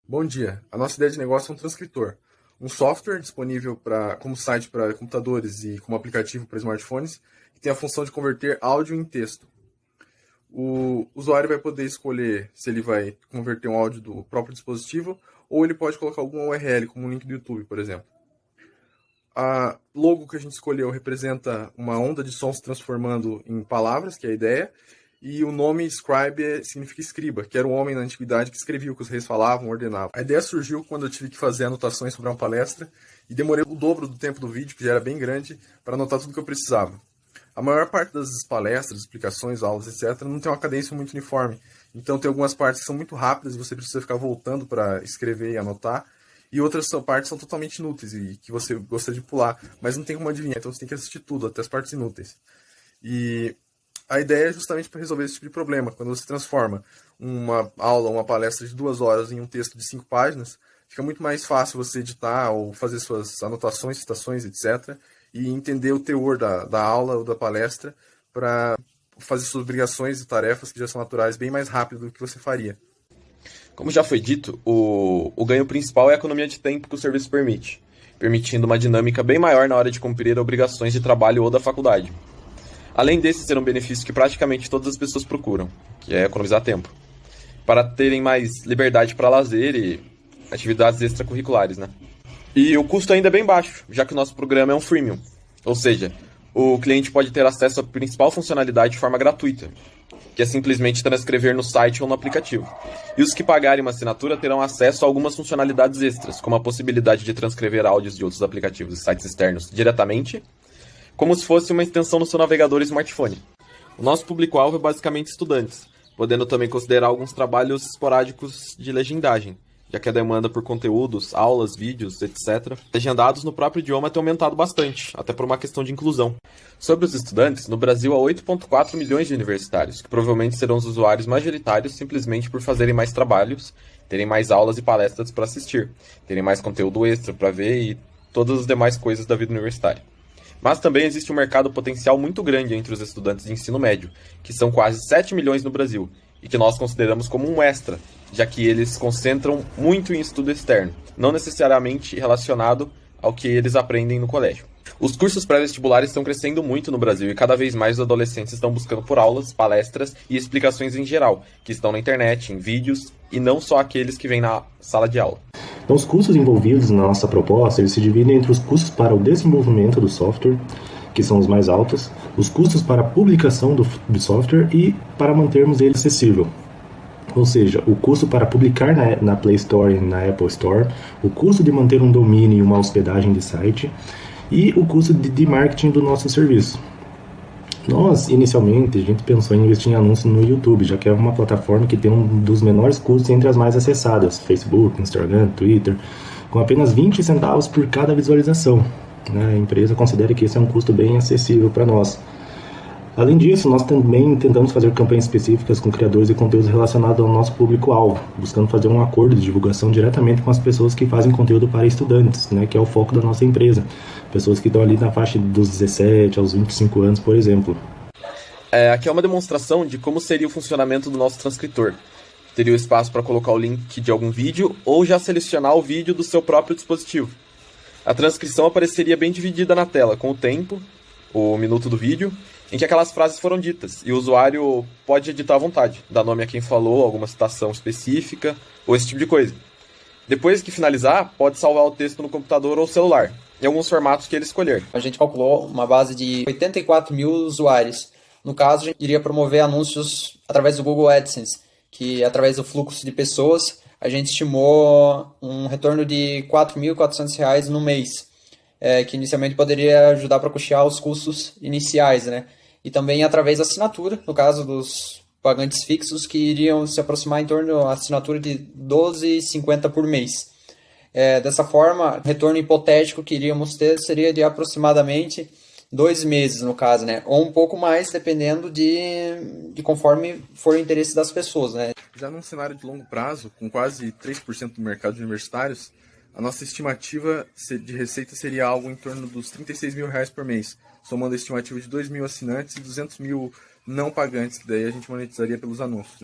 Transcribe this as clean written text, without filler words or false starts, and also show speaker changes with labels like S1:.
S1: Bom dia. A nossa ideia de negócio é um transcritor, um software disponível como site para computadores e como aplicativo para smartphones, que tem a função de converter áudio em texto. O usuário vai poder escolher se ele vai converter um áudio do próprio dispositivo ou ele pode colocar alguma URL, como um link do YouTube, por exemplo. A logo que a gente escolheu representa uma onda de som se transformando em palavras, que é a ideia, e o nome scribe significa escriba, que era um homem na antiguidade que escrevia o que os reis falavam, ordenavam. A ideia surgiu quando eu tive que fazer anotações sobre uma palestra e demorei o dobro do tempo do vídeo, que já era bem grande, para anotar tudo que eu precisava. A maior parte das palestras, explicações, aulas, etc., não tem uma cadência muito uniforme. Então tem algumas partes que são muito rápidas e você precisa ficar voltando para escrever e anotar. E outras partes são totalmente inúteis e que você gostaria de pular, mas não tem como adivinhar, então você tem que assistir tudo, até as partes inúteis. E a ideia é justamente para resolver esse tipo de problema. Quando você transforma uma aula, uma palestra de 2 horas em um texto de 5 páginas, fica muito mais fácil você editar ou fazer suas anotações, citações, etc. E entender o teor da aula ou da palestra para fazer suas obrigações e tarefas que já são naturais bem mais rápido do que você faria.
S2: Como já foi dito, o ganho principal é a economia de tempo que o serviço permite, permitindo uma dinâmica bem maior na hora de cumprir obrigações de trabalho ou da faculdade. Além desse ser um benefício que praticamente todas as pessoas procuram, que é economizar tempo, para terem mais liberdade para lazer e atividades extracurriculares, né? E o custo ainda é bem baixo, já que o nosso programa é um freemium, ou seja, o cliente pode ter acesso à principal funcionalidade de forma gratuita, que é simplesmente transcrever no site ou no aplicativo. E os que pagarem uma assinatura terão acesso a algumas funcionalidades extras, como a possibilidade de transcrever áudios de outros aplicativos e sites externos diretamente, como se fosse uma extensão no seu navegador e smartphone. O nosso público-alvo é basicamente estudantes, podendo também considerar alguns trabalhos esporádicos de legendagem, já que a demanda por conteúdos, aulas, vídeos, etc., legendados no próprio idioma tem aumentado bastante, até por uma questão de inclusão. Sobre os estudantes, no Brasil há 8,4 milhões de universitários, que provavelmente serão os usuários majoritários simplesmente por fazerem mais trabalhos, terem mais aulas e palestras para assistir, terem mais conteúdo extra para ver e todas as demais coisas da vida universitária. Mas também existe um mercado potencial muito grande entre os estudantes de ensino médio, que são quase 7 milhões no Brasil, e que nós consideramos como um extra, já que eles concentram muito em estudo externo, não necessariamente relacionado ao que eles aprendem no colégio. Os cursos pré-vestibulares estão crescendo muito no Brasil e cada vez mais os adolescentes estão buscando por aulas, palestras e explicações em geral, que estão na internet, em vídeos, e não só aqueles que vêm na sala de aula.
S3: Então, os custos envolvidos na nossa proposta, eles se dividem entre os custos para o desenvolvimento do software, que são os mais altos, os custos para a publicação do software e para mantermos ele acessível. Ou seja, o custo para publicar na Play Store e na Apple Store, o custo de manter um domínio e uma hospedagem de site e o custo de marketing do nosso serviço. Nós, inicialmente, a gente pensou em investir em anúncios no YouTube, já que é uma plataforma que tem um dos menores custos entre as mais acessadas, Facebook, Instagram, Twitter, com apenas 20 centavos por cada visualização. A empresa considera que esse é um custo bem acessível para nós. Além disso, nós também tentamos fazer campanhas específicas com criadores de conteúdos relacionados ao nosso público-alvo, buscando fazer um acordo de divulgação diretamente com as pessoas que fazem conteúdo para estudantes, que é o foco da nossa empresa. Pessoas que estão ali na faixa dos 17 aos 25 anos, por exemplo.
S2: Aqui é uma demonstração de como seria o funcionamento do nosso transcritor. Teria o espaço para colocar o link de algum vídeo ou já selecionar o vídeo do seu próprio dispositivo. A transcrição apareceria bem dividida na tela, com o tempo, o minuto do vídeo, em que aquelas frases foram ditas, e o usuário pode editar à vontade, dar nome a quem falou, alguma citação específica, ou esse tipo de coisa. Depois que finalizar, pode salvar o texto no computador ou celular, em alguns formatos que ele escolher.
S4: A gente calculou uma base de 84 mil usuários. No caso, a gente iria promover anúncios através do Google AdSense, que através do fluxo de pessoas, a gente estimou um retorno de R$ 4.400 no mês, que inicialmente poderia ajudar para custear os custos iniciais, E também através da assinatura, no caso dos pagantes fixos, que iriam se aproximar em torno da assinatura de R$ 12,50 por mês. Dessa forma, o retorno hipotético que iríamos ter seria de aproximadamente 2 meses, no caso, ou um pouco mais, dependendo de conforme for o interesse das pessoas.
S1: Já num cenário de longo prazo, com quase 3% do mercado de universitários, a nossa estimativa de receita seria algo em torno dos R$ 36 mil por mês, somando a estimativa de 2 mil assinantes e 200 mil não pagantes, que daí a gente monetizaria pelos anúncios.